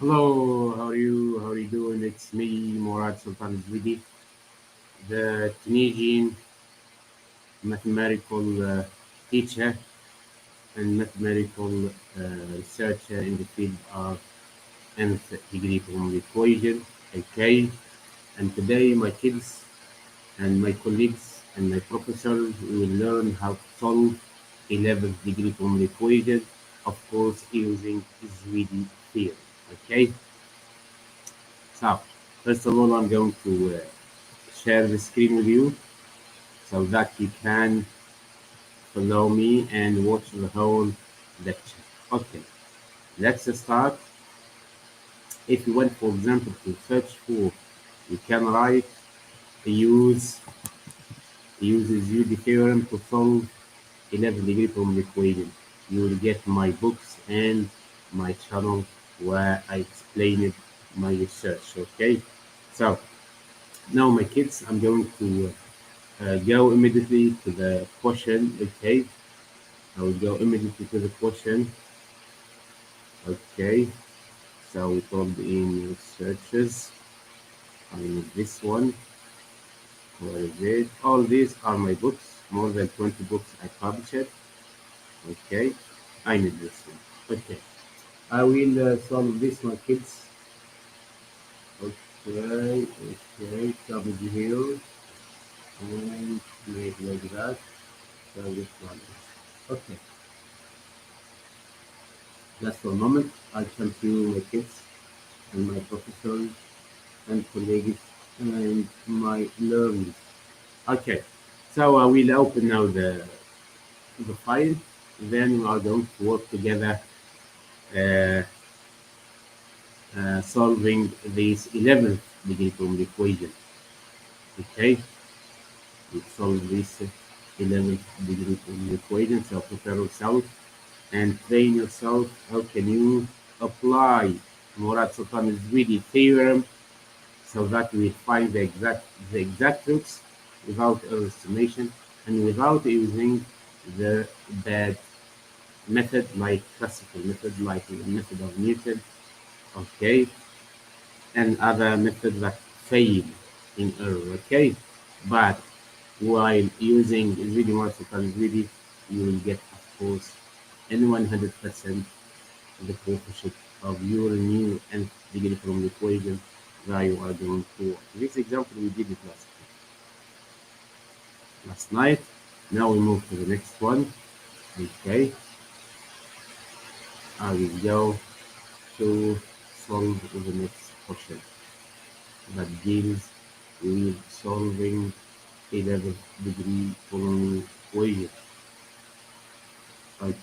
Hello, how are you? How are you doing? It's me, Mourad Sultan Ezouidi, the Tunisian mathematical teacher and mathematical researcher in the field of nth degree polynomial equation. Okay, and today my kids and my colleagues and my professors will learn how to solve 11th degree polynomial equation, of course, using Ezouidi theorem. Okay, so first of all, I'm going to share the screen with you so that you can follow me and watch the whole lecture. Okay, let's start. If you want, for example, to search for, you can write use uses you the theorem to solve 11 degree from the equation. You will get my books and my channel where I explained my research. Okay, so now my kids, I'm going to go immediately to the question. Okay, I will go immediately to the question. Okay, so we told in your searches. I need this one. Where is it? All these are my books. More than 20 books I published. Okay, I need this one. Okay, I will solve this, my kids. Okay, okay, come here and make like that. So this one. Okay, just for a moment. I'll come to my kids and my professors and colleagues and my learners. Okay, so I will open now the file. Then we are going to work together uh, solving this 11th degree from the equation. Okay, we solve this 11th degree from the equation. So prepare yourself and train yourself. How can you apply Mourad Sultan Ezouidi theorem so that we find the exact roots without estimation and without using the bad method like classical method like the method of Newton, okay, and other methods that fail in error, okay. But while using really multiple really, you will get, of course, in 100% the coefficient of your new nth degree from the equation that you are going to work. This example we did it last night. Now we move to the next one. Okay, I will go to solve the next question that deals with solving 11th degree polynomial equation. Okay.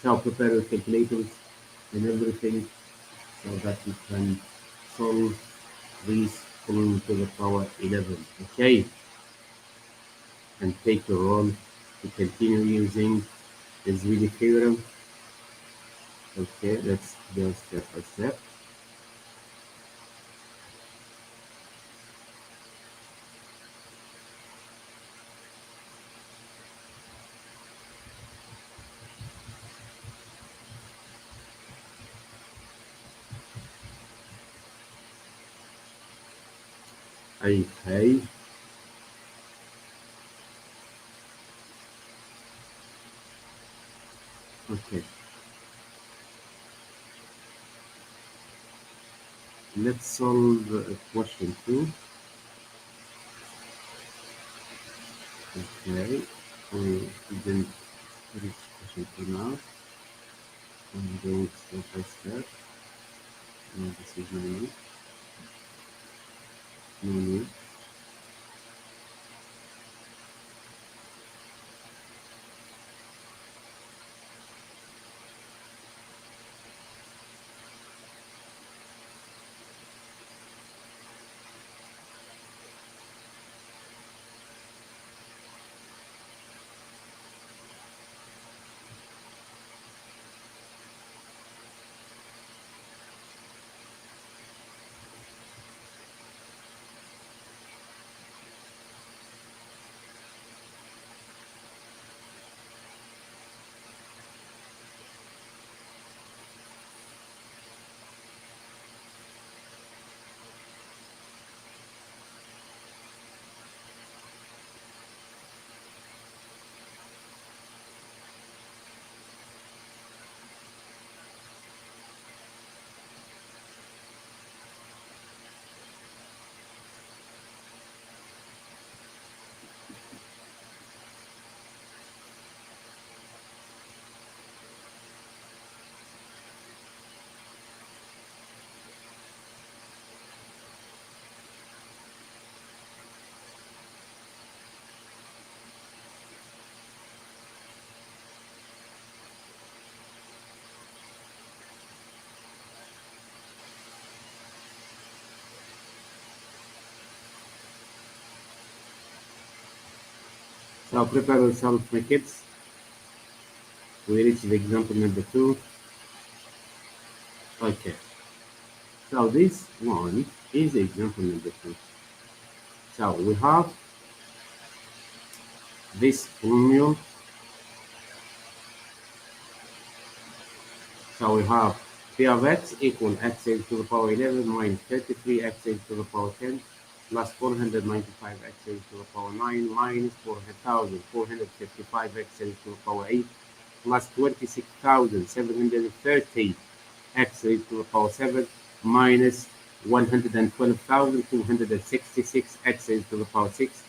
So prepare your calculators and everything so that you can solve this polynomial to the power 11. Okay, and take your role to continue using the Ezouidi theorem. Okay, let's go step by step. Okay, okay. Let's solve question 2. Okay, we didn't reach question 2 now. I'm going step by step. No, this is no need. No need. So prepare yourself, my kids. We reach the example number 2. Okay. So this one is example number 2. So we have this polynomial. So we have p of x equal x raised to the power 11 minus 33 x raised to the power 10 plus 495 x raised to the power 9 minus 4,455 x raised to the power 8 plus 26,730 x raised to the power 7 minus 112,266 x raised to the power 6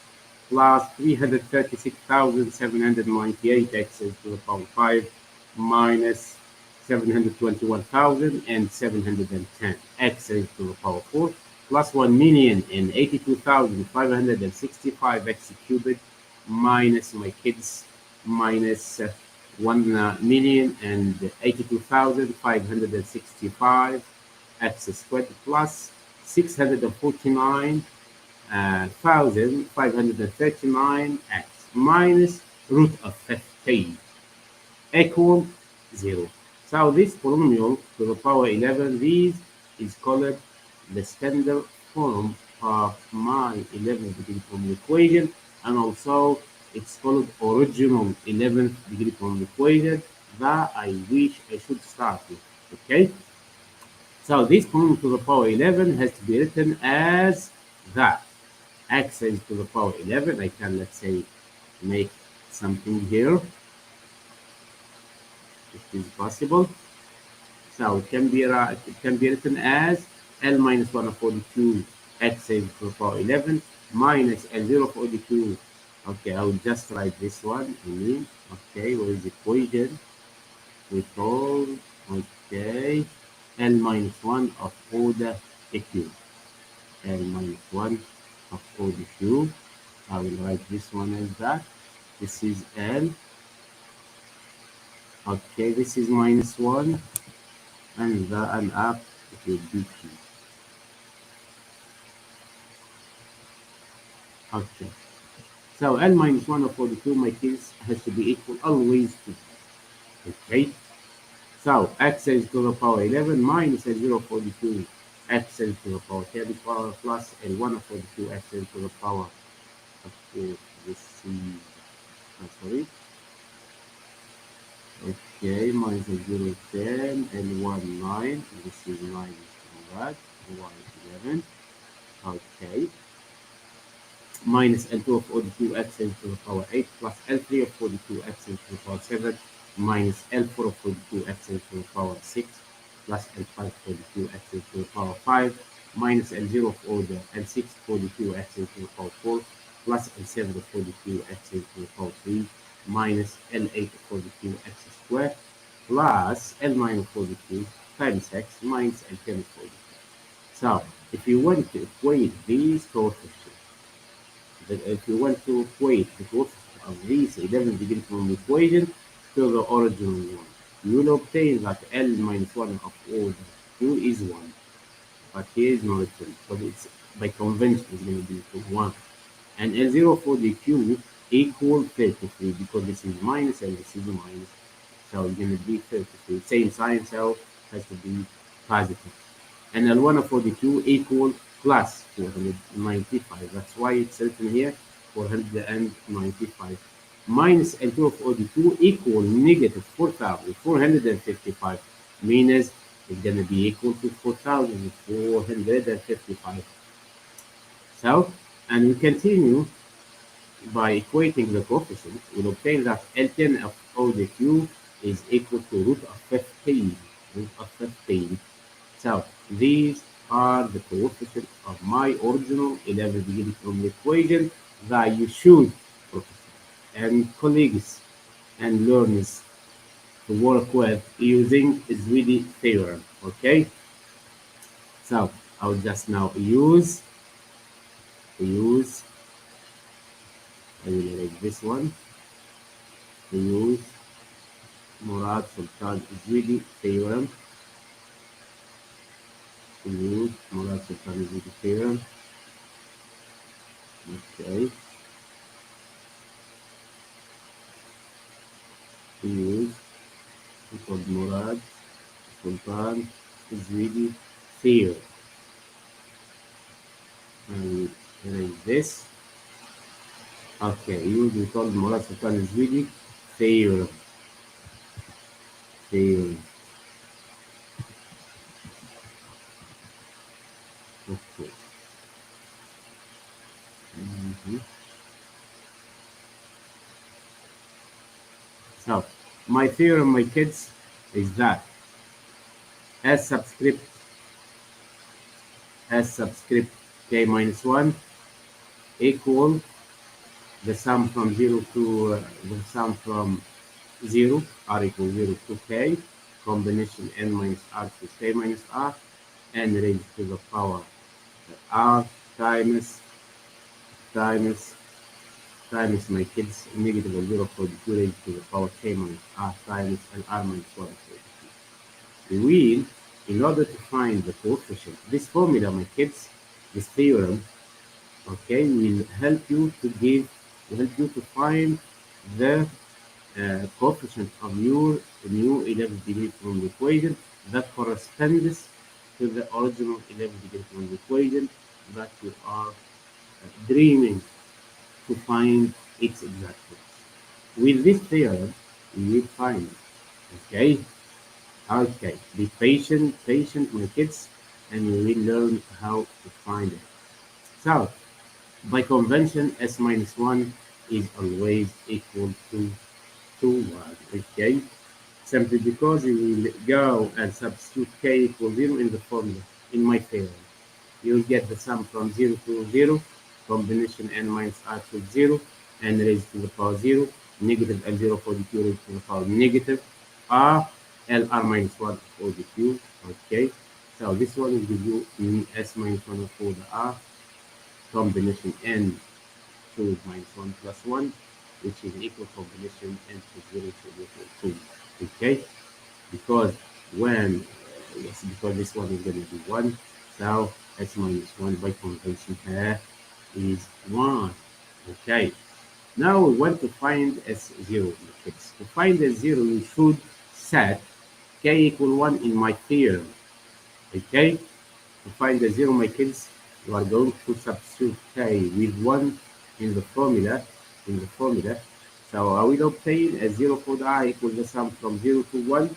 plus 336,798 x raised to the power 5 minus 721,710 x raised to the power 4 plus 1,082,565 x cubed minus, my kids, minus 1,082,565 x squared plus 649,539 x minus root of 15 equal 0. So this polynomial to the power 11, this is called the standard form of my 11th degree polynomial equation, and also it's called original 11th degree polynomial equation that I wish I should start with. Okay? So this polynomial to the power 11 has to be written as that. X raised to the power 11, I can, let's say, make something here. It is possible. So it can be written as L minus 1 of 42 x raised to the power 11 minus L0 of 42. Okay, I will just write this one. Okay, where is the equation? We call, okay, L minus 1 of order q. L minus 1 of order q. I will write this one as that. This is L. Okay, this is minus 1. And up it will be q. Okay. So L minus 1 of 42, my kids, has to be equal always to. Okay. So x raised to the power 11 minus L0 of 42 x raised to the power 10 power plus L1 of 42 x raised to the power of 4. This is, sorry. Okay, minus L0 10, L1 9. This is minus that. L1 11. Okay. Minus L2 of 42 x raised to the power 8 plus L3 of 42 x raised to the power 7 minus L4 of 42 x raised to the power 6 plus L5 42 x raised to the power 5 minus L0 of order L6 42 x raised to the power 4 plus L7 of 42 x raised to the power 3 minus L8 of 42 x squared plus L9 of 42 times x minus L10 of 42. So if you want to equate these coefficients, if you want to equate the coefficient of these 11 degree from equation to the original one, you will obtain that L minus 1 of order q is 1. But here is not written, but it's by convention it's going to be equal 1. And L0 for the q equal 33 because this is minus and this is minus. So it's going to be 33. Same sign, so has to be positive. And L1 of 42 equal plus 495. That's why it's written here 495. Minus L2 of 42 equal negative 4,455. Means it's going to be equal to 4,455. So, and we continue by equating the coefficient. We'll obtain that L10 of order q is equal to root of 15. Root of 15. So these are the coefficients of my original 11 degree from the equation that you should, and colleagues and learners, to work with using Ezouidi theorem. Okay. So I'll just now use. I will erase this one. Use Mourad Sultan Ezouidi theorem. Use Mourad Sultan Ezouidi theorem. Okay. to use called Mourad Sultan Ezouidi theorem. And erase this. Okay, use we called Mourad Sultan Ezouidi theorem. Theorem. Okay. Mhm. So, my theorem, my kids, is that S subscript k minus 1 equal the sum from 0 to the sum from 0 r equals 0 to k combination n minus r to k minus r n raised to the power r times times times my kids negative 0.2 raised to the power k minus r times and r minus 1. We will, in order to find the coefficient, this formula, my kids, this theorem, okay, will help you to find the coefficient of your new 11 degree from the equation that corresponds to the original 11 degree from the equation that you are dreaming to find its exact place. With this theorem, you will find it. Okay? Okay. Be patient, my kids, and you will learn how to find it. So, by convention, s minus 1 is always equal to 1. Okay? Simply because you will go and substitute k equals 0 in the formula, in my theorem. You'll get the sum from 0 to 0, combination n minus r to 0, n raised to the power 0, negative L0 for the q raised to the power negative r, LR minus 1 for the q. Okay, so this one will give you s minus 1 for the r, combination n to minus 1 plus 1, which is equal combination n to 0 to equal 2. Okay, because when yes, because this one is going to be 1, so s minus 1 by convention here is 1. Okay, now we want to find s0. To find s0, you should set k equal 1 in my theorem. Okay, to find s0, my kids, you are going to substitute k with 1 in the formula. So I will obtain s0 for the I equals the sum from 0 to 1,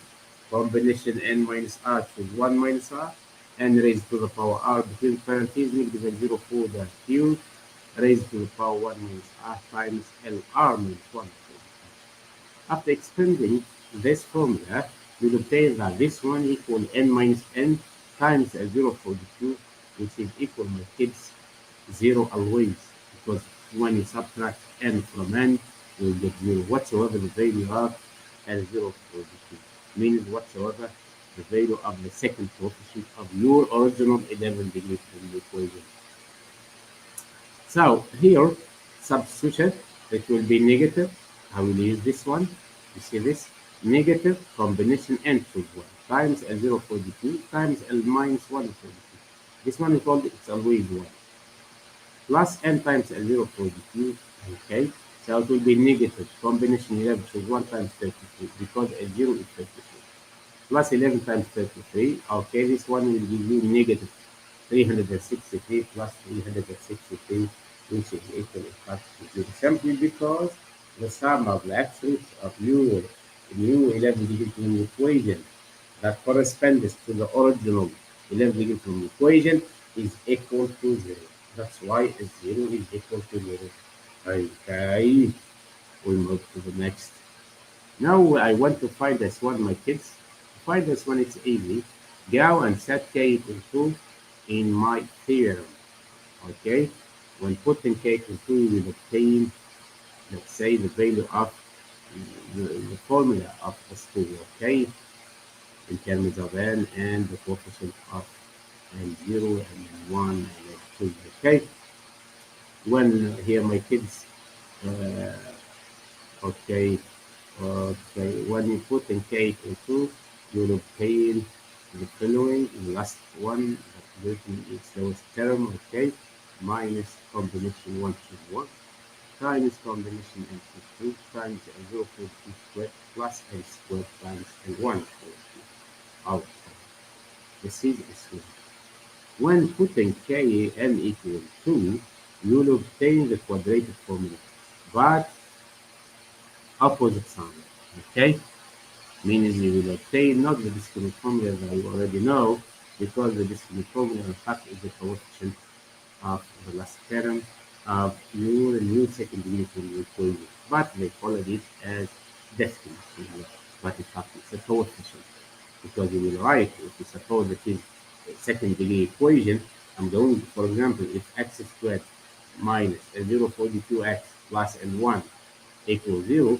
combination n minus r to 1 minus r, n raised to the power r between parentheses, negative 0 for the q, raised to the power 1 minus r times LR minus 1. After expanding this formula, we'll obtain that this one equals n minus n times L0 for the q, which is equal, my kids, 0 always, because when you subtract n from n, you'll get 0 whatsoever the value of L0 for the q, meaning whatsoever the value of the second coefficient of your original 11 degree from the equation. So here, substitution, it will be negative. I will use this one. You see this? Negative combination n to 1 times L0 for the q times L minus 1 for the q. This one is called, it's always 1. Plus n times L0 for the q. Okay. So it will be negative combination 11 to 1 times 33 because L0 is 33. Plus 11 times 33. Okay, this one will give you negative 363 plus 363, which is equal to 0, simply because the sum of the axes of your new 11 degree from equation that corresponds to the original 11 degree from equation is equal to 0. That's why 0 is equal to 0. Okay, we move to the next. Now I want to find this one, my kids. To find this one, it's easy. Go and set k equal to in my theorem. Okay, when putting k equal to, we will obtain, let's say, the value of the formula of S2. Okay, in terms of n and the coefficient of n0 and n1 and n2. Okay, when here my kids, okay, when you put in k equal to, you will obtain the following, the last one, that its lowest term, okay, minus combination 1 to 1, times combination n plus 2 times L0 for 2 squared plus L squared times L1 for 2 out. This is S1. When putting Kn equal 2, you will obtain the quadratic formula, but opposite sign. Okay? Meaning you will obtain not the discriminant formula that you already know, because the discriminant formula in fact is the coefficient of the last term of your new second degree polynomial equation. But they call it as discriminant formula, but in fact it's a coefficient, because you will write, if you suppose it is a second degree equation, I'm going, for example, if x squared minus 0.42x plus n1 equals 0,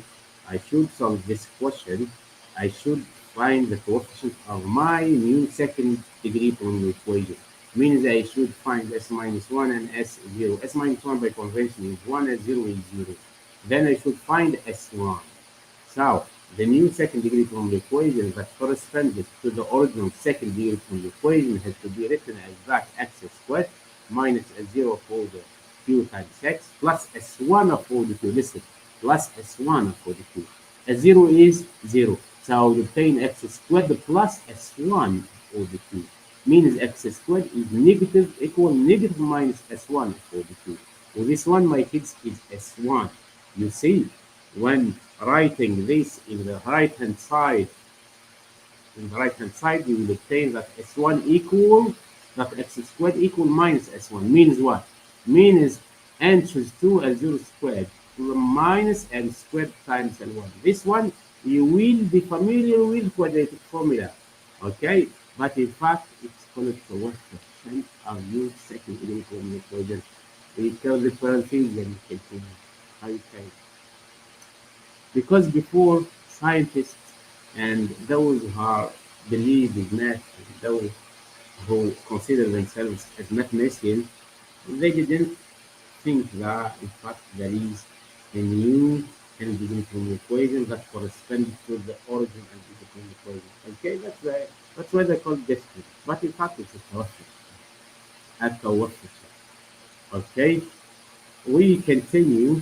I should solve this question. I should find the coefficient of my new second degree polynomial equation. Means I should find s minus 1 and s0. S minus 1 by convention is 1, and 0 is 0. Then I should find s1. So the new second degree polynomial equation that corresponds to the original second degree polynomial equation has to be written as that x squared minus s0 for the q times x plus s1 for the q. Listen, plus s1 for the q. S0 is 0. So you obtain x squared plus s1 for the q. Means x squared is negative equal negative minus s1 for the q. So this one, my kids, is s1. You see, when writing this in the right hand side, you will obtain that s1 equal that x squared equal minus s1. Means what? Means n choose 2 and 0 squared to the minus n squared times n1. This one you will be familiar with quadratic formula, okay? But in fact, it's called coefficient of your second degree polynomial equation. We tell the parentheses and continue. Okay. Because before, scientists and those who are believe in math, and those who consider themselves as mathematicians, they didn't think that in fact there is a new and different equation that corresponds to the origin and the different equation. Okay, that's why they call it discrete. But in fact it's a coefficient. A coefficient. Okay. We continue.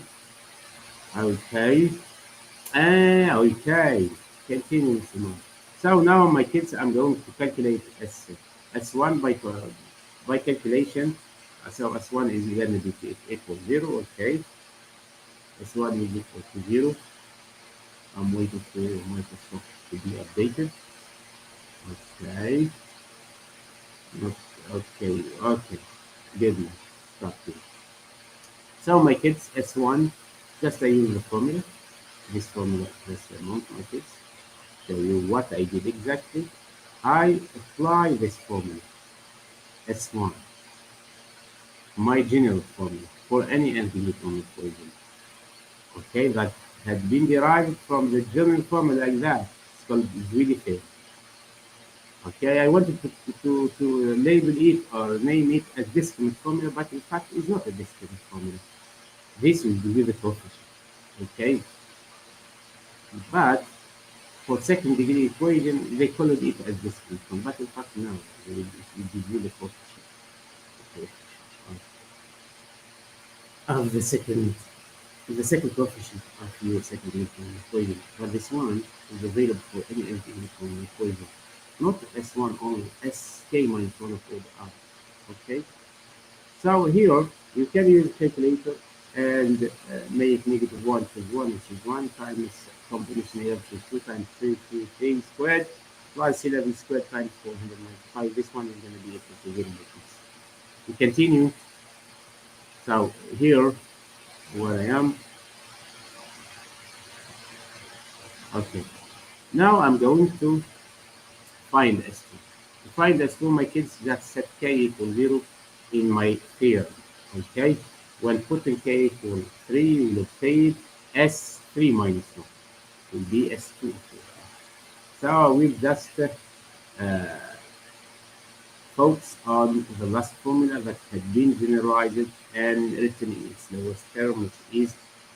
Okay. Okay. Continue. So now my kids, I'm going to calculate S1 by calculation. So S1 is going to be equal 0. Okay. S1 is equal to 0. I'm waiting for Microsoft to be updated. Okay. Okay. Good. Stop here. So my kids, S1, just I use the formula. This formula is the amount, my kids. Show you what I did exactly. I apply this formula, S1, my general formula for any NP-Newton equation. Okay, that had been derived from the general formula like that. It's called Ezouidi theorem. Okay, I wanted to label it or name it as discriminant formula, but in fact it's not a discriminant formula. This will give you the coefficient. Okay, but for second degree equation, they call it as discriminant formula, but in fact no, it will give you the coefficient of the second coefficient of your second degree equation. But this one is available for any NP-Newton equation. Not S1 only, Sk minus 1 of all the R. Okay? So here, you can use a calculator and make negative 1 plus 1, which is 1 times combination here, which is 2 times 3 squared, plus 11 squared times 495. This one is going to be equal to 0. We continue. So here, where I am. Okay. Now I'm going to find S2. To find S2, my kids, just set K equals 0 in my theorem. Okay? When putting K equals 3, we will obtain S3 minus 1. It will be S2. So we'll just focus on the last formula that had been generalized and written in its lowest term, which is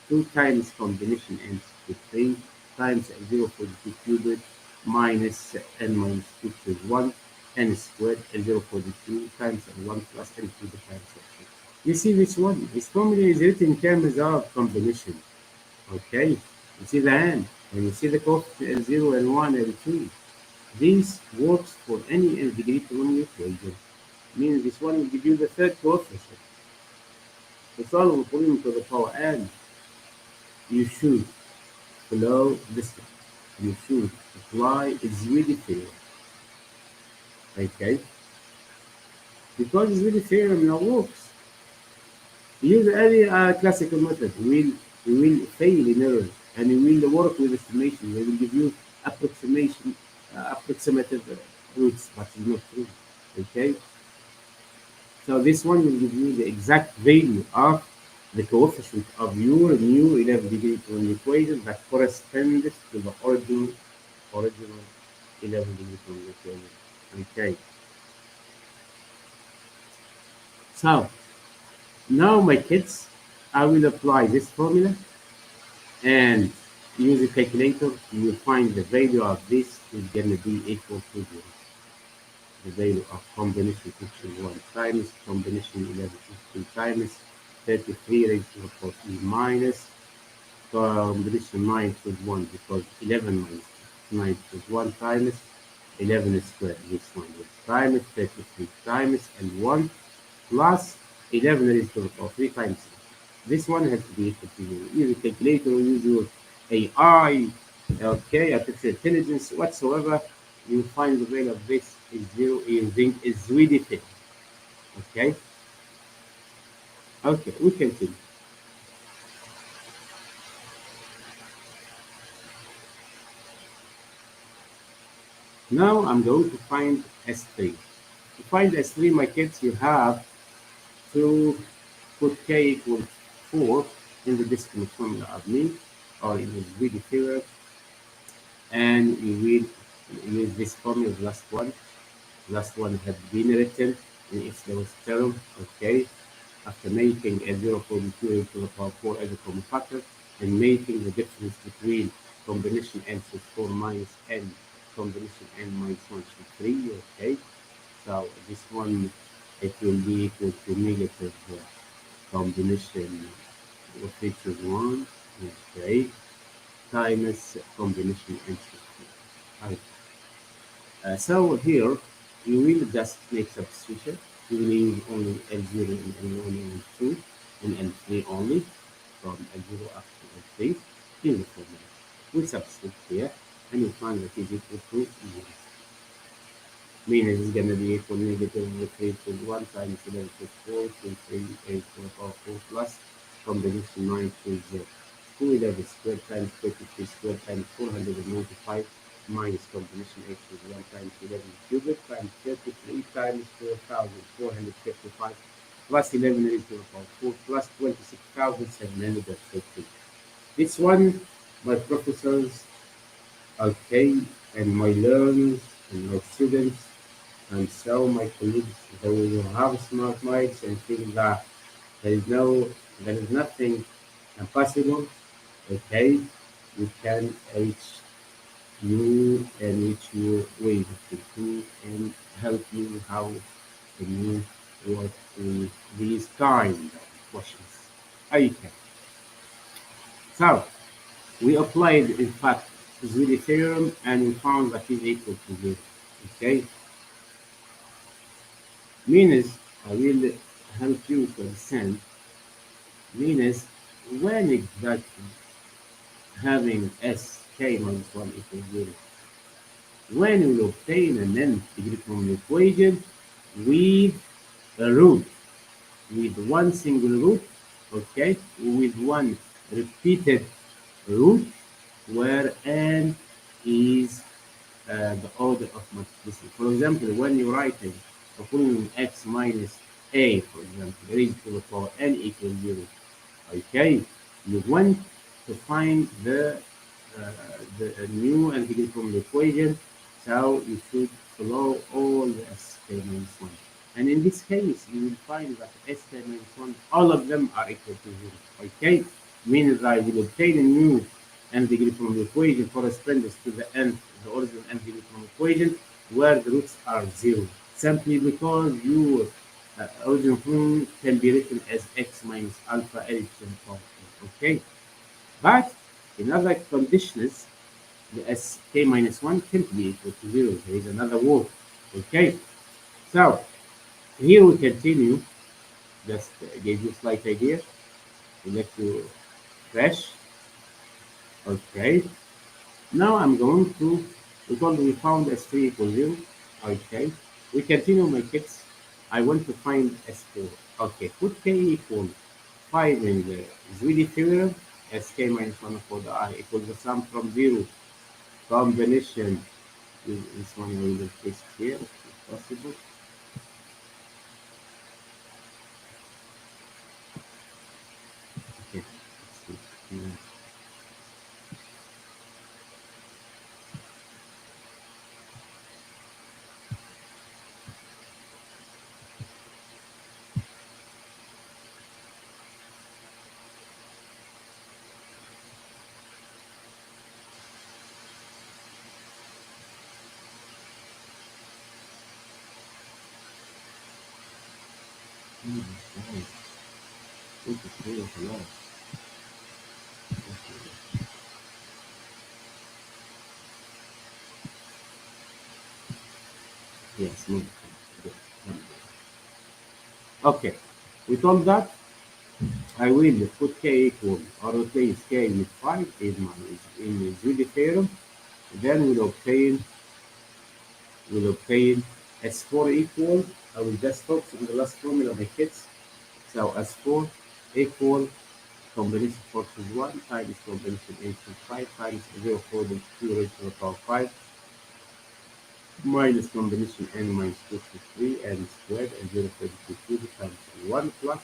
2 times combination n to 3 times 0 for the 2 cubed minus n minus 2 plus 1 n squared and 0 for the 2 times n1 plus n to the times of 6. You see this one? This formula is written in terms of combination. Okay? You see the hand, and you see the coefficient 0 and 1 and 2. This works for any integrated polynomial equation. Means this one will give you the third coefficient. To solve a polynomial to the power n, you should follow this one. You should apply Ezouidi theorem. Okay? Because Ezouidi theorem now works. Use any classical method. You will fail in error, and you will work with estimation. They will give you approximation, approximative roots, but it's not true. Okay, so this one will give you the exact value of the coefficient of your new 11-degree polynomial equation that corresponds to the original 11-degree polynomial equation. Okay, so now my kids, I will apply this formula and use a calculator. You will find the value of this is going to be equal to the value of combination 51 times combination 11 times 33 raised to the power e minus combination 9 plus 1 because 11 minus 9 plus 1 times 11 squared. This one is times 33 times and 1 plus 11 raised to the power 3 times. This one has to be equal to 0. Use a calculator or use your AI, okay, artificial intelligence, whatsoever. You find the value of this is 0 using Ezouidi theorem. Okay? Okay, we continue. Now I'm going to find S3. To find S3, my kids, you have to put k equals 4 in the decimal formula of me or in the Ezouidi theorem, and you will use this formula, the last one. The last one had been written in its lowest term, okay, after making a 0.2 to the power 4 as a common factor and making the difference between combination n plus 4 minus n combination n minus 1 to 3, okay. So this one, it will be equal to negative combination of which is 1, okay, times combination n plus 4. Okay. So here, you will just make substitution. You will use only L0 and L1 and L2 and L3 only from L0 up to L3 in the formula. We substitute here and you find that is equal to 0. Meaning it's going to be equal to negative 3 plus 1 times 11 plus 4 plus 3 8 to the power 4 plus combination 9 plus 0. 211 squared times 33 squared times 495 minus combination x is 1 times 11 cubed times 33 times 4,455 plus 11 raised to the power 4 plus 26,750. This one, my professors, okay, and my learners and my students, and so my colleagues who have smart minds and feel that there is nothing impossible, okay, you can reach you and reach your way to and help you how to move work with these kind of questions. Okay. So we applied in fact Ezouidi theorem and we found that is equal to 0. Okay. Means I will help you to understand. Means when exactly having sk minus 1 equals 0. When we obtain an n-degree polynomial equation with a root, with one single root, okay, with one repeated root, where n is the order of multiplicity. For example, when you're writing a polynomial x minus a, for example, raised to the power n equals 0, okay, you want to find the new n-degree polynomial equation. So you should follow all the sk minus 1. And in this case, you will find that sk minus 1, all of them are equal to 0. Okay? Means I will obtain a new n-degree polynomial equation corresponds to the original n-degree polynomial equation where the roots are 0. Simply because your Original form can be written as x minus alpha L to the power n. Okay, but in other conditions, the sk minus 1 can't be equal to 0. There is another word. Okay, so here we continue. Just gave you a slight idea. We let you fresh. Okay, now I'm going to, because we found S3 equals 0. Okay, we continue, my kids. I want to find S4. Okay, put K equal 5 in the Ezouidi theorem. Sk minus 1 for the I equals the sum from 0 combination. This one will be fixed here if possible. Okay, let's see. Nice. This is really a lot. Yes, no. Good. Okay, we told that I will put k equal or replace k with 5 in the Ezouidi theorem. Then we'll obtain S4 equal. I will just focus on the last formula, my kids. So S4 equal combination 4 to 1 times combination 8 to 5 times 0 4 to 2 raised to the power 5 minus combination n minus 2 to 3 n squared and 0 4 to 2 times 1 plus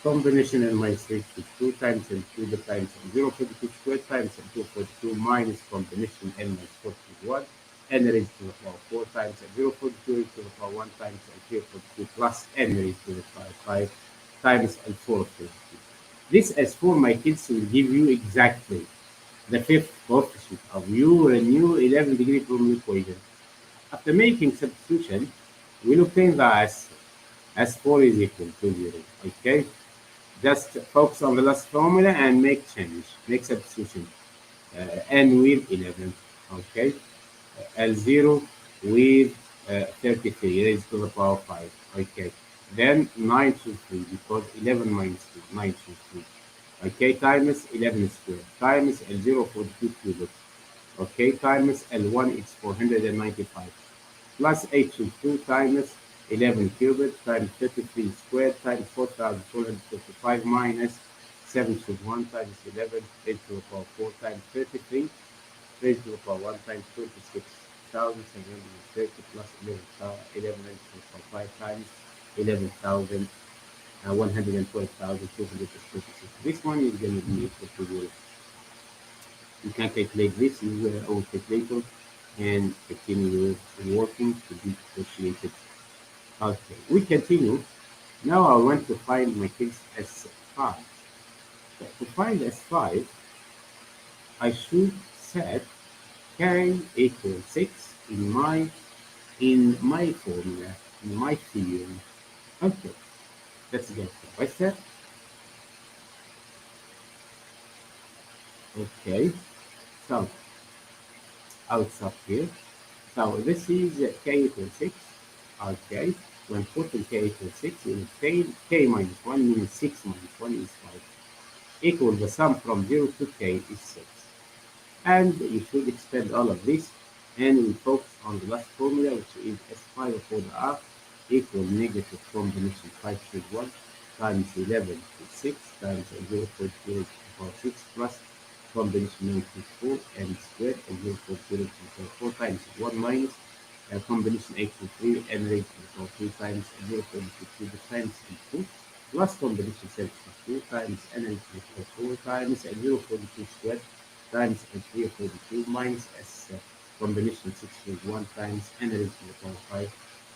combination n minus 3 to 2 times n cubed times 0 4 to 2 squared times n 2 4 to 2 minus combination n minus 4 to 1 n raised to the power 4 times n 0 4 to 2 raised to the power 1 times n 3 4 to 2 plus n raised to the power 5 times n 4 to 2. This S4, my kids, will give you exactly the fifth coefficient of your new 11-degree polynomial equation. After making substitution, we'll obtain the S4 is equal to 0. Okay? Just focus on the last formula and make change, make substitution. N with 11. Okay? L0 with 33 raised to the power 5. Okay. Then 9 to 3 because 11 minus 2, 9 to 3. Okay, times 11 squared times L0 for 2 cubed. Okay, times L1 is 495 plus 8 to 2 times 11 cubed times 33 squared times 4,455 minus 7 to 1 times 11 raised to the power 4 times 33 raised to the power 1 times 26,730 plus 11 raised to the power 5 times 11,000. 112,236. This one is going to be equal to 0. You can calculate this use your own calculator and continue working to be appreciated. Okay, we continue. Now I want to find my case S5. So to find S5, I should set k equals 6 in my formula, in my theorem. Okay, let's go step by step. Okay, so I'll stop here. So this is k equals 6. Okay, when putting k equals 6, you obtain k minus 1 means 6 minus 1 is 5. Equal the sum from 0 to k is 6. And you should expand all of this and we focus on the last formula, which is S5 for the R equal negative combination 5 to 1 times 11 to 6 times 0 to 0 power 6 plus combination 9 to 4 and squared and 0 to 0 to 4 times 1 minus combination 8 to 3 and raised to the power 3 times 0 to 2 times 2 plus combination 7 to 2 times n raised to the power 4 times 0 to 2 squared times 3 to 2 minus s combination 6 to 1 times n raised to the power 5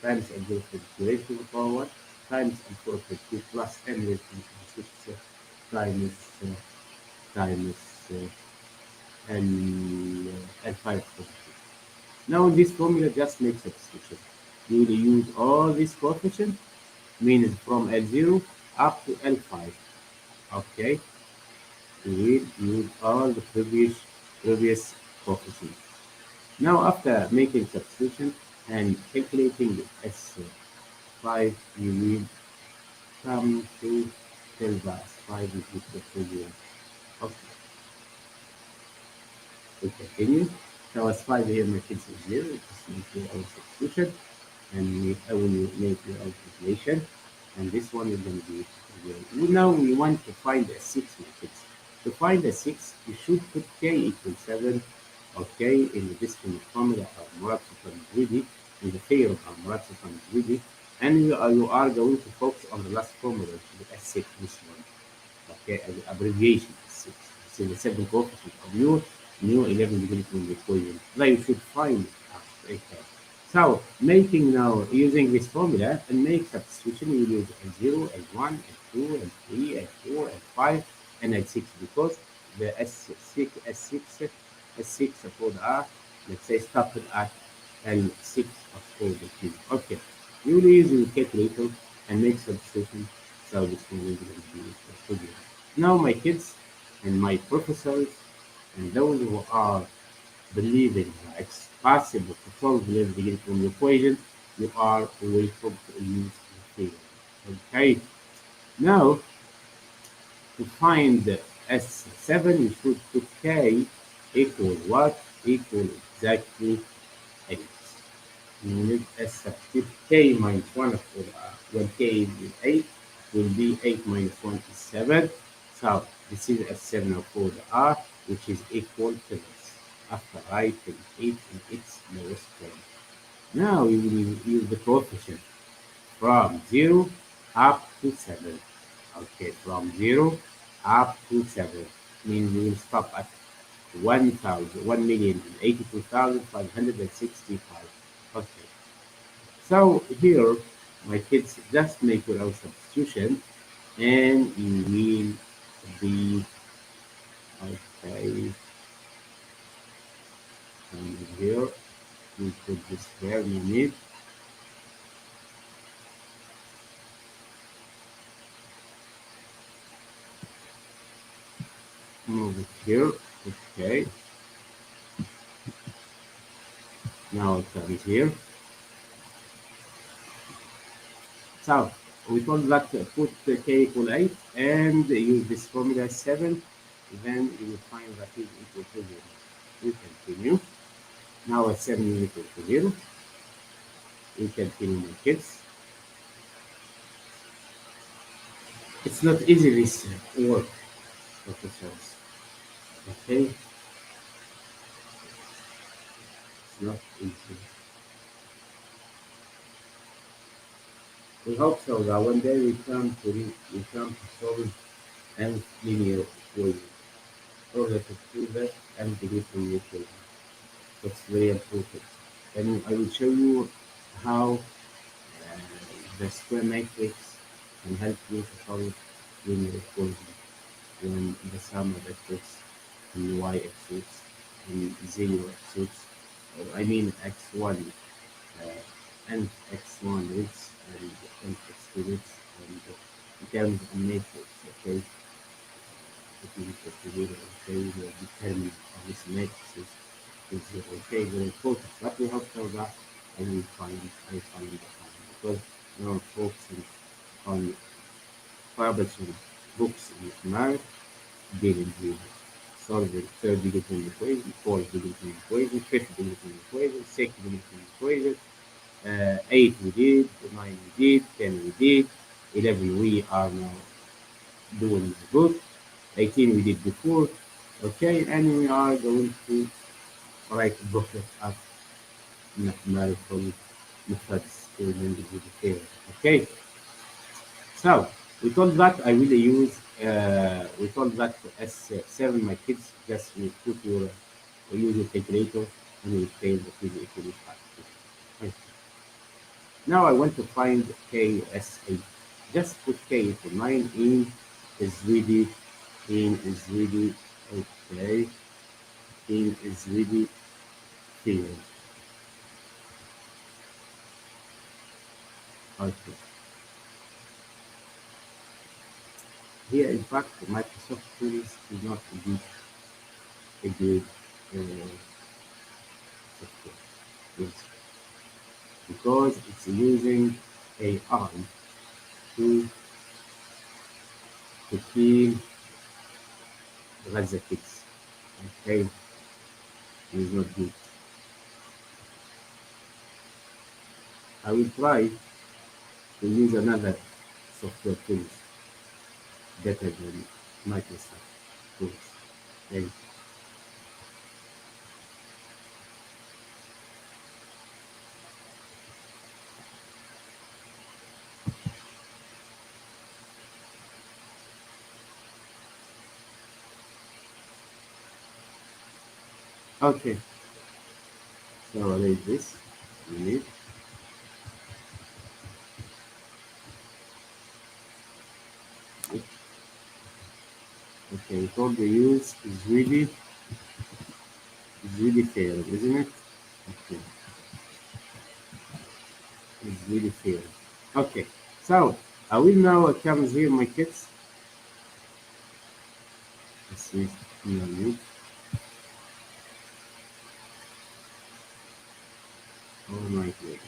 times 0 to 2 raised to the power 1 times 4 to 2 plus n raised to the power 6 times times L5 coefficient. Now in this formula, just make substitution. You will use all these coefficients means from L0 up to L5. Okay, we will use all the previous coefficients. Now after making substitution and calculating S5, we will come to tell the S5 is equal to 0. Okay, we continue. So S5 here makes it 0, just make our substitution, and I will make the calculation, and this one is going to be 0. Now we want to find a 6 matrix. To find a 6, you should put k equals 7, okay, in the discrete formula of Mourad Sultan Ezouidi, in the theorem of Mourad Sultan Ezouidi, and you are going to focus on the last formula, which is S6, this one, okay, as an abbreviation S6. So the second coefficient of your new 11 degree from the equation. Now you should find it. So making now using this formula and make substitution, we use L0, L1, L2, L3, L4, L5, and L6 because the S6 for the R, let's say started at L6 for the Q. Okay, you will use your calculator and make substitution. So this one will be studio. Now my kids and my professors and those who are believing that it's possible to solve the degree from the equation, you are welcome to use the theorem. Okay, now to find the S7, you should put K equal what? Equal exactly 8. You need S substitute K minus 1 for when K is 8 will be 8 minus 1 is 7. So this is S7 for the R, which is equal to this. After writing 8 in its lowest form. Now we will use the coefficient from 0 up to 7. Okay, from 0 up to 7 means we will stop at 1,082,565. Okay, so here my kids just make your own substitution and you will be okay. And here we put this here we need. Move it here. Okay. Now it comes here. So we told that put k equal 8 and use this formula 7. Then you will find that is equal to 0. We continue. Now at 7 is equal to 0. We continue my kids. It's not easy this work, professors. Okay? It's not easy. We hope so that one day we come to solve and linear equation. Order to prove that and degree from the equation. That's very important. And I will show you how the square matrix can help you to solve linear equation when the sum of x and y axis and 0 axis, I mean x1 and x1 roots and x2 roots and in terms of matrix, okay? If you equal to 0, okay, the determinant of this matrix is 0, okay, very important. But we have to that and I find the time because we are focusing on publishing books in mathematics dealing with solving third degree equation, fourth degree equation, fifth degree equation, sixth degree equation, 8 we did, 9 we did, 10 we did, 11 we are now doing the book, 18 we did before, okay, and we are going to write a booklet of mathematical methods to learn the detail, okay. So we told that I will use we told that S7 my kids just will put your use your calculator and will fail the physical equation. Now I want to find KSA. Just put K for 9 is really okay. In is really failed. Okay. Here, in fact, Microsoft Tools is not a good software. Yes, because it's using AI to kill Gaza kids. Okay, it's not good. I will try to use another software tools better than Microsoft tools. Okay, okay. So read this. You need. Okay, all the use is really fair, isn't it? Okay, it's really fair. Okay, so I will now come here, my kids. Let's see. You. Oh my God.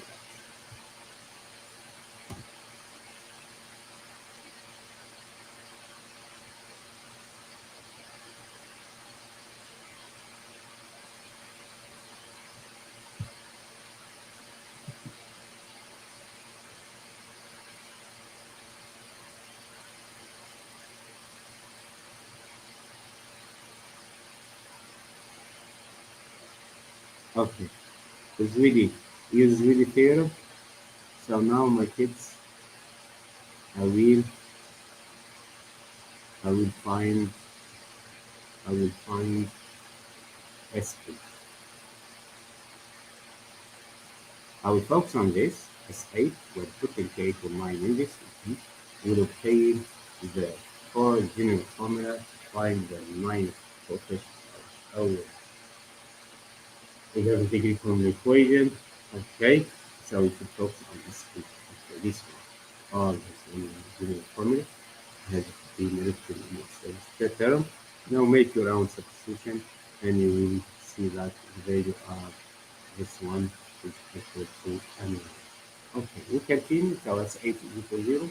Okay, it's really fair. So now, my kids, I will, I will find, I will find S8. I will focus on this S8 where putting K to my index will obtain the four general formula to find the minus coefficient of our 11 degree from the equation. Okay, so we should focus on S8. Okay, this one. All this general formula has been written in its term. Now make your own substitution and you will see that the value of this one is equal to another. Okay, we continue. So S8 is equal to 0.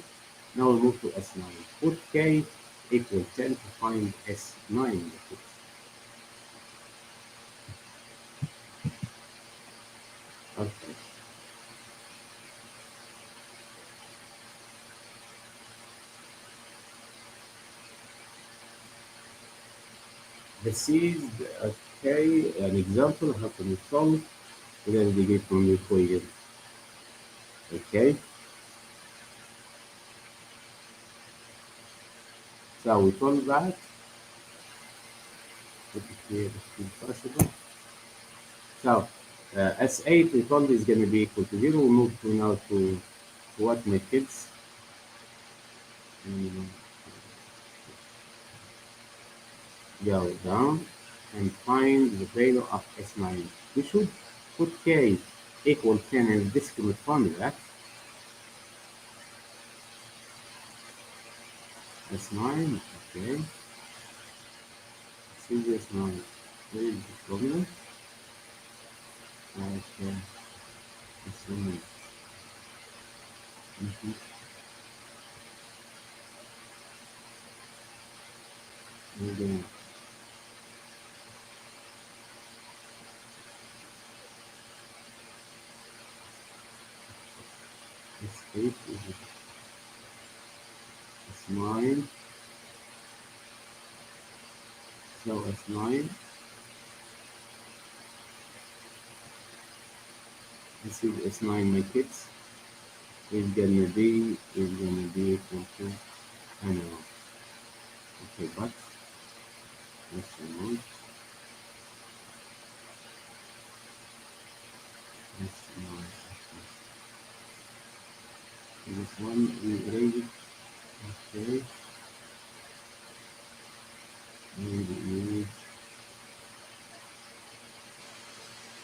Now we move to S9. Put K equal 10 to find S9 in the case. Okay, this is okay, an example how can we solve within the degree from the equation. Okay, so we solve that. Let it clear if possible. So S8 we told is going to be equal to 0. We move to now to what my kids. Mm, go down and find the value of S9. We should put K equal 10 in discrete formula. S9, okay. See S9. Where is the formula? Okay, S9. Mm-hmm. And then S8 is S9. So S9, this is S9 matrix is gonna be equal to I don't know. Okay, but let's remove S9. This one we erase it. Okay, and we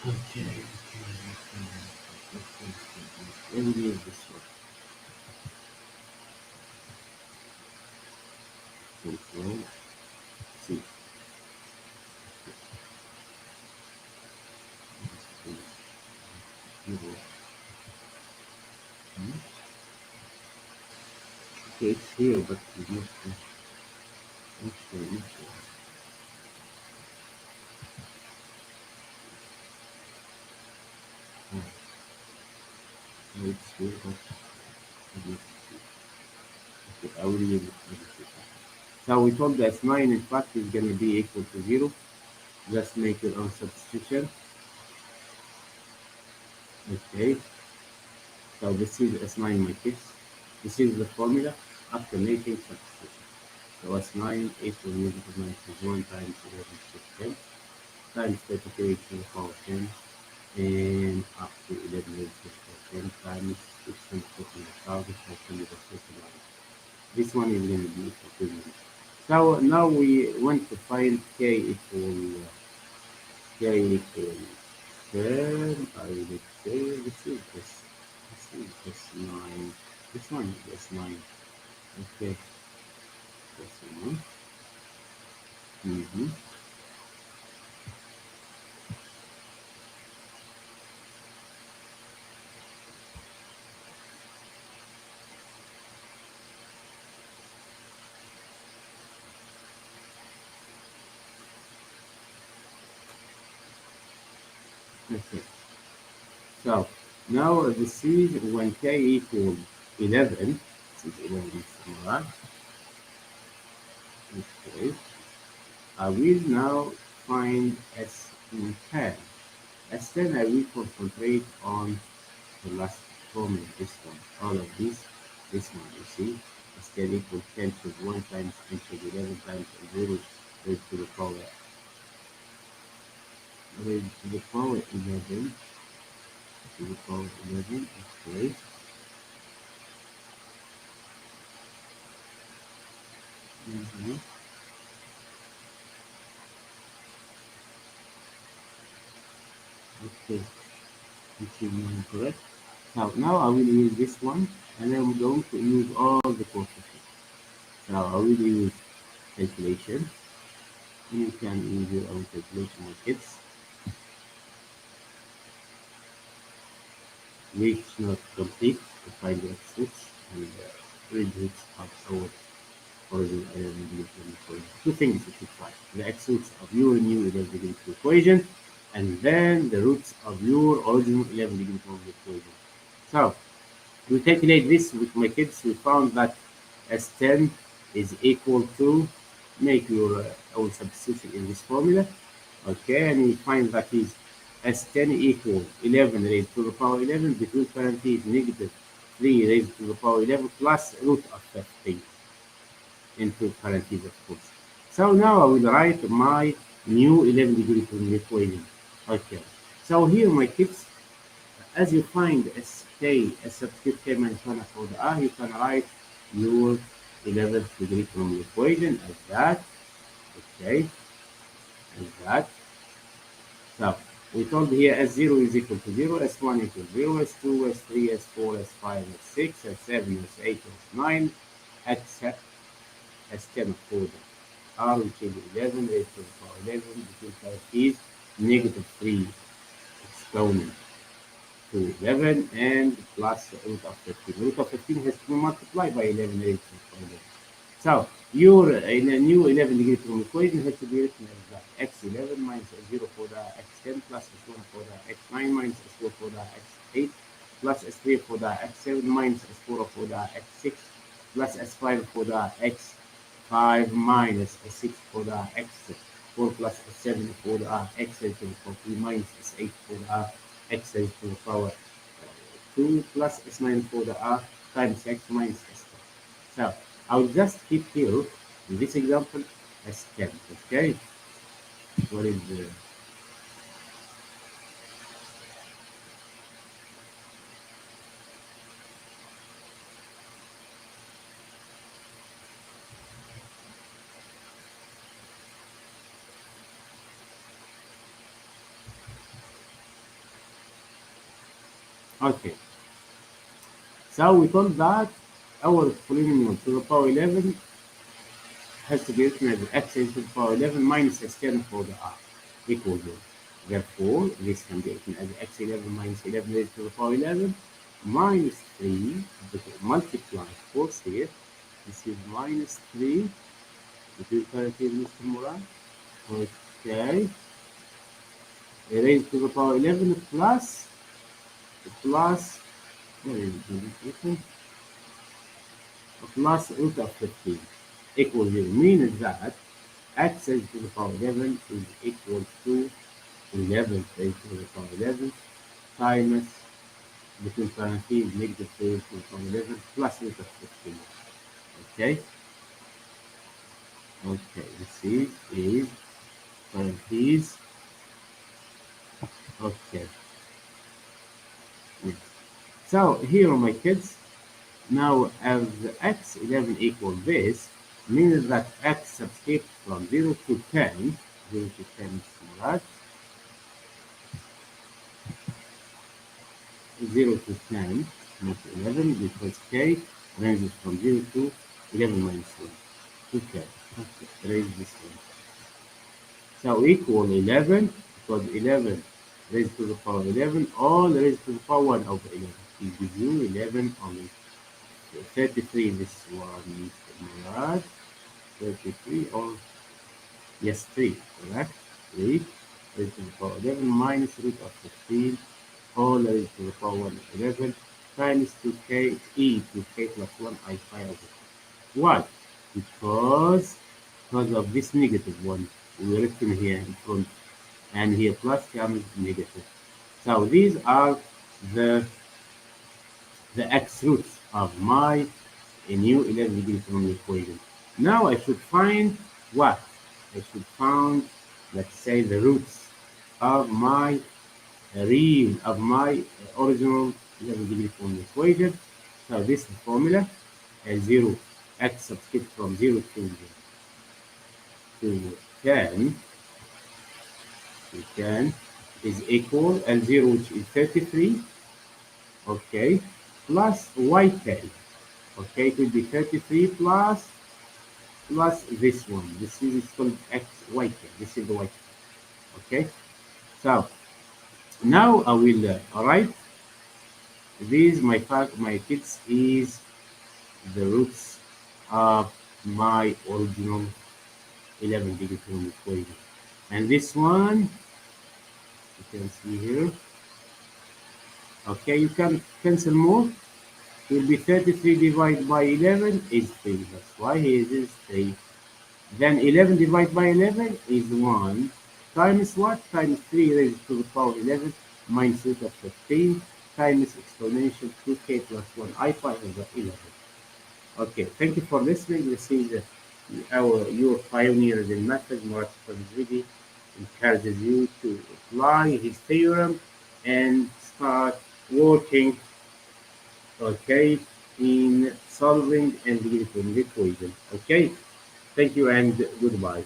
okay, let me use this one. Control C. Zero. Okay, it's here, but it's not sure. Oh, no, it's here, but it's not. Okay, I will use it. So we told that 9 in fact is going to be equal to 0. Just make your own substitution. Okay, so this is S9 my kids. This is the formula after making substitution. So S9 equals 1 times 11 to 10 times 33 to the power 10 and up to 11 raised to the power 10 times 650,500. This one is going to be equal to 0. So now we want to find k equal 10. I would say this is S9. This one is S9. Okay, this one. Mm-hmm. Okay. So now this is when k equals 11. This is 11 somewhere. Okay. I will now find S10. S10 I will concentrate on the last formula, this one. All of this one, you see. S10 equals 10 to 1 times 10 to the 11 times 0 raised to the power raised to the power 11 to the power 11. Okay. Mm-hmm. Okay. This is correct. Now I will use this one and I'm going to use all the coefficients. So I will use calculation. You can use your own calculation with kids, which not complete to find the x and read roots of our original equation. Two things you should find: the x roots of your new 11-degree equation, and then the roots of your original 11-degree equation. So we calculate this with my kids. We found that S10 is equal to, make your own substitution in this formula. Okay, and we find that is S10 equals 11 raised to the power 11 between parentheses negative 3 raised to the power 11 plus root of 15 into parentheses, of course. So now I will write my new 11-degree equation. Okay, so here my kids, as you find SK, as substitute K minus 1 for the R, you can write your 11th degree from the equation as that. Okay, as that. So we told here S0 is equal to 0, S1 equals 0, S2, S3, S4, S5, S6, S7, S8, S9, except S10 for the R, which is 11 raised to the power 11, because is negative 3 exponent to 11 and plus root of 15. Root of 15 has to be multiplied by 11 raised to the power 11. So your in a new 11-degree from equation has to be written as that x11 minus 0 for the x10 plus s1 for the x9 minus s4 for the x8 plus s3 for the x7 minus s4 for the x6 plus s5 for the x5 minus s6 for the x4 plus s7 for the x8 to the power 3 minus s8 for the x8 to the power 2 plus s9 for the r times x minus s4. So I'll just keep here in this example as 10. Okay, what is the okay? So we told that our polynomial to the power 11 has to be written as x raised to the power 11 minus external for the r equals 1. Therefore, this can be written as x11 minus 11 raised to the power 11 minus 3, because multiply force here. This is minus 3. It will correct here, Mr. Mourad. Okay. Raised to the power 11 plus, where is it? Plus root of 15 equals 0, means that x raised to the power 11 is equal to 11 raised to the power 11 times, between parentheses, negative 3 raised to the power 11 plus root of 15. Okay? Okay, this is parentheses. Okay. Yes. So here are my kids. Now, as x11 equals this, means that x subscript from 0 to 10, 0 to 10 is right, 0 to 10, not 11, because k ranges from 0 to 11 minus 1 to 10. Okay, raise this one. So equal 11, because 11 raised to the power 11, all raised to the power 1 over 11. It gives you 11 only. 33, this one, Mourad. 33, or yes, 3, correct? 3 raised to the power 11 minus root of 15, all raised to the power 1 of 11 times 2k e to k plus 1 I pi over 2. Why? Because of this negative one we written here in front, and here plus comes negative. So these are the x roots of my new 11-degree polynomial equation. Now I should find what? I should find, let's say, the roots of my original 11-degree polynomial equation. So this is the formula: 0 x subscript from 0 to 10 is equal L0, which is 33, okay, plus yk. Okay, it will be 33 plus this one. This is called yk. This is the yk. Okay, so now I will write these. My kids is the roots of my original 11-degree polynomial equation, and this one you can see here. Okay, you can cancel more. It will be 33 divided by 11 is 3. That's why here is 3. Then 11 divided by 11 is 1. Times what? Times 3 raised to the power 11 minus root of 15 times exponential 2k plus 1 I pi over 11. Okay, thank you for listening. This is your pioneers in methods. Mourad Sultan Ezouidi encourages you to apply his theorem and start working, okay, in solving and dealing with the equation. Okay, thank you and goodbye.